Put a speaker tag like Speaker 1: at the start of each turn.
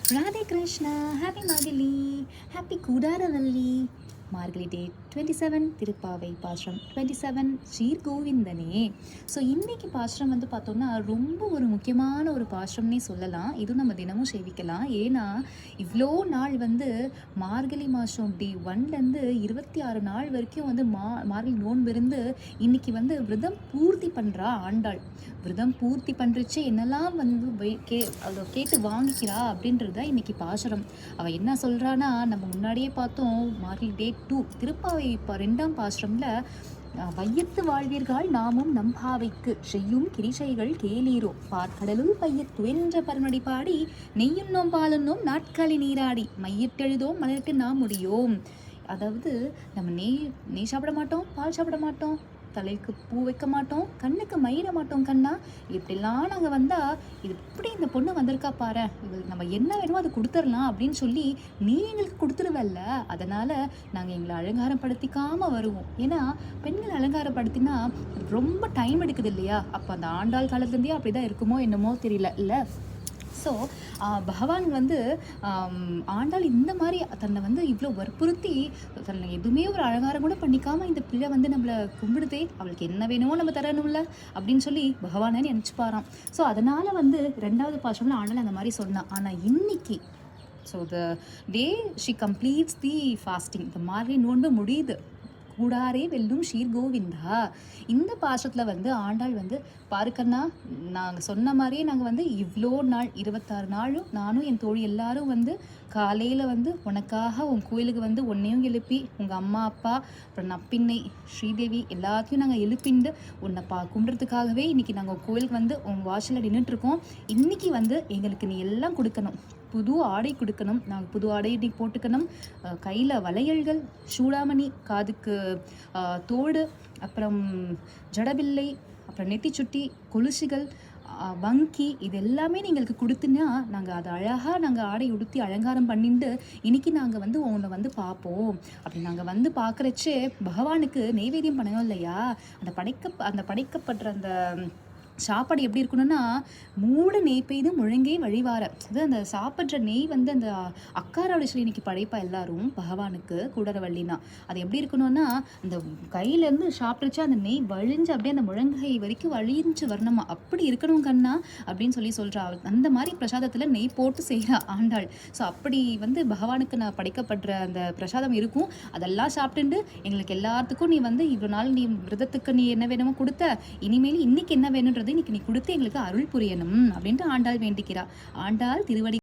Speaker 1: Radhe Krishna, happy மார்கழி, happy Koodaravalli. மார்கழி date 27, Thiruppavai பாசுரம் 27, ஸ்ரீர் கோவிந்தனே. So இன்றைக்கி பாசுரம் வந்து பார்த்தோம்னா ரொம்ப ஒரு முக்கியமான ஒரு பாசுரம்னே சொல்லலாம். இதுவும் நம்ம தினமும் சேவிக்கலாம். ஏன்னா இவ்வளோ நாள் வந்து மார்கழி மாதம் டே 1லேருந்து 26 நாள் வரைக்கும் வந்து மார்கழி நோன்பு இருந்து இன்றைக்கி வந்து விரதம் பூர்த்தி பண்ணுறா ஆண்டாள். விரதம் பூர்த்தி பண்ணுறச்சு என்னெல்லாம் வந்து அதை கேட்டு வாங்கிக்கிறா அப்படின்றது தான் இன்றைக்கி பாசுரம். அவள் என்ன சொல்கிறான்னா, நம்ம முன்னாடியே பார்த்தோம் மார்கழி டேட் 2 திருப்பாவை இப்போ 2ஆம் பாசுரமில் வையத்து வாழ்வீர்கள் நாமும் நம்பாவைக்கு செய்யும் கிரிசைகள் கேளீரோ பார்க்கடலுள் பையத்து என்ற பரநடி பாடி நெய்யுண்ணோம் பாலுண்ணோம் நாட்களி நீராடி மையிட்டெழுதோம் மலர்க்கு நாம் முடியோம். அதாவது நம்ம நெய் சாப்பிட மாட்டோம், பால் சாப்பிட மாட்டோம், தலைக்கு பூ வைக்க மாட்டோம், கண்ணுக்கு மயிர மாட்டோம். கண்ணா இப்படிலாம் நாங்கள் வந்தால் இது இப்படி இந்த பொண்ணு வந்திருக்கா பாரு, இவங்களுக்கு நம்ம என்ன வேணுமோ அதை கொடுத்துடலாம் அப்படின்னு சொல்லி நீ எங்களுக்கு கொடுத்துருவல்ல, அதனால் நாங்கள் எங்களை அலங்காரப்படுத்திக்காமல் வருவோம். ஏன்னா பெண்கள் அலங்காரப்படுத்தினா ரொம்ப டைம் எடுக்குது இல்லையா? அப்போ அந்த ஆண்டாள் காலத்துலேருந்தே அப்படி தான் இருக்குமோ என்னமோ தெரியல இல்லை. ஸோ பகவான் வந்து ஆண்டாள் இந்த மாதிரி தன்னை வந்து இவ்வளோ வற்புறுத்தி தன்னை எதுவுமே ஒரு அலங்காரம் கூட பண்ணிக்காமல் இந்த பிள்ளை வந்து நம்மளை கும்பிடுதே, அவளுக்கு என்ன வேணுமோ நம்ம தரணும்ல அப்படின்னு சொல்லி பகவானே நினச்சிப்பாராம். ஸோ அதனால் வந்து 2வது பாசுரம்ல ஆண்டாள் அந்த மாதிரி சொன்னான். ஆனால் இன்னைக்கு so the day she completes the fasting, இந்த மாதிரி நோன்பு முடியுது. கூடாரே வெல்லும் ஷீர் கோவிந்தா. இந்த பாசத்தில் வந்து ஆண்டாள் வந்து பாருக்கண்ணா, நாங்கள் சொன்ன மாதிரியே நாங்கள் வந்து இவ்வளோ நாள் 26 நாளும் நானும் என் தோழி எல்லாரும் வந்து காலையில் வந்து உனக்காக உன் கோயிலுக்கு வந்து உன்னையும் எழுப்பி உங்கள் அம்மா அப்பா அப்புறம் நப்பின்னை ஸ்ரீதேவி எல்லாத்தையும் நாங்கள் எழுப்பிண்டு உன்னை கும்பிட்றதுக்காகவே இன்றைக்கி நாங்கள் கோயிலுக்கு வந்து உங்கள் வாசலில் நின்றுட்டுருக்கோம். இன்றைக்கி வந்து எங்களுக்கு நீ எல்லாம் கொடுக்கணும், புது ஆடை கொடுக்கணும், நாங்கள் புது ஆடை இன்னைக்கு போட்டுக்கணும், கையில் வளையல்கள், சூடாமணி, காதுக்கு தோடு, அப்புறம் ஜடபில்லை, அப்புறம் நெத்தி சுட்டி, கொலுசுகள், வங்கி, இது எல்லாமே நீங்களுக்கு கொடுத்துன்னா நாங்கள் அதை அழகாக நாங்கள் ஆடை உடுத்தி அலங்காரம் பண்ணிட்டு இன்றைக்கி நாங்கள் வந்து உன்னை வந்து பார்ப்போம். அப்படி நாங்கள் வந்து பார்க்குறச்சே பகவானுக்கு நெய்வேத்தியம் பண்ணணும் இல்லையா? அந்த படைக்கப்படுற அந்த சாப்பாடு எப்படி இருக்கணும்னா மூட நெய் பெய்து முழங்கை வழிவார, அது அந்த சாப்பிட்ற நெய் வந்து அந்த அக்காரோட சொல்லி இன்னைக்கு படைப்பா எல்லாரும் பகவானுக்கு கூடரவள்ளினா அது எப்படி இருக்கணும்னா அந்த கையிலேருந்து சாப்பிட்றச்சா அந்த நெய் வழிஞ்சு அப்படியே அந்த முழங்கை வரைக்கும் வழிஞ்சு வரணுமா, அப்படி இருக்கணும் கண்ணா அப்படின்னு சொல்லி சொல்கிறா. அந்த மாதிரி பிரசாதத்தில் நெய் போட்டு செய்கிறா ஆண்டாள். ஸோ அப்படி வந்து பகவானுக்கு நான் படைக்கப்படுற அந்த பிரசாதம் இருக்கும், அதெல்லாம் சாப்பிட்டுண்டு எங்களுக்கு எல்லாத்துக்கும் நீ வந்து இவ்வளோ நாள் நீ விரதத்துக்கு நீ என்ன வேணுமோ கொடுத்த, இனிமேல் இன்னைக்கு என்ன வேணுன்றது இன்னைக்கு நீ கொடுத்து எங்களுக்கு அருள் புரியணும் அப்படின்ட்டு ஆண்டாள் வேண்டிக்கிறா. ஆண்டாள் திருவடி